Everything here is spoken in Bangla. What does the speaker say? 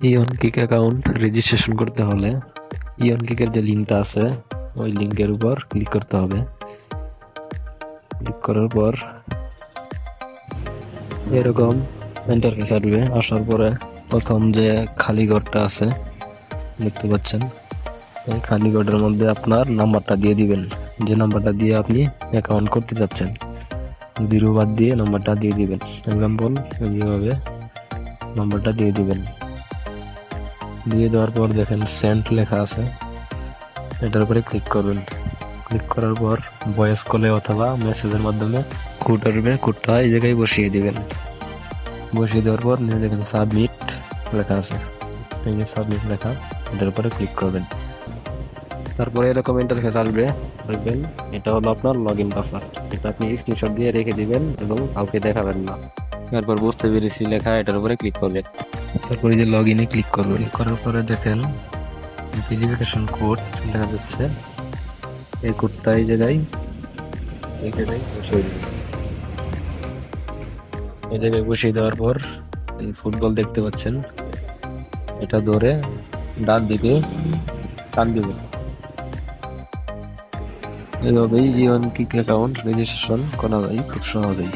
ইয়নকিক অ্যাকাউন্ট রেজিস্ট্রেশন করতে হলে ইয়নকিকের যে লিঙ্কটা আছে ওই লিঙ্কের উপর ক্লিক করতে হবে। ক্লিক করার পর এরকম ইন্টারফেস আসবে। আসার পরে প্রথম যে খালি ঘরটা আছে দেখতে পাচ্ছেন, এই খালি ঘরের মধ্যে আপনার নাম্বারটা দিয়ে দিবেন, যে নাম্বারটা দিয়ে আপনি অ্যাকাউন্ট করতে চাচ্ছেন। 0 বাদ দিয়ে নাম্বারটা দিয়ে দিবেন। এক্সাম্পল এইভাবে নাম্বারটা দিয়ে দিবেন। দিয়ে দেওয়ার পর দেখেন সেন্ড লেখা আছে, এটার উপরে ক্লিক করবেন। ক্লিক করার পর ভয়েস কলে অথবা মেসেজের মাধ্যমে কোড আসবে, কোডটা এই জায়গায় বসিয়ে দিবেন। বসিয়ে দেওয়ার পর নিচে দেখেন সাবমিট লেখা আছে, এই যে সাবমিট লেখা, এটার উপরে ক্লিক করবেন। তারপরে এরকম ইন্টারফেস আসবে, দেখবেন এটা হলো আপনার লগ ইন পাসওয়ার্ড। এটা আপনি স্ক্রিনশট দিয়ে রেখে দিবেন এবং কাউকে দেখাবেন না। তারপর বুঝতে পেরেছি লেখা, এটার উপরে ক্লিক করবেন। তারপরে যে লগ ইনে ক্লিক করবেন। ক্লিক করার পরে দেখেন ভেরিফিকেশন কোড দেখা যাচ্ছে, এই কোডটা এই জায়গায় বসিয়ে দিবেন। এই জায়গায় বসিয়ে দেওয়ার পর এই ফুটবল দেখতে পাচ্ছেন, এটা ধরে ডান দিকে টান দিবেন। এইভাবেই ইয়নকিক অ্যাকাউন্ট রেজিস্ট্রেশন করা যায় খুব সহজেই।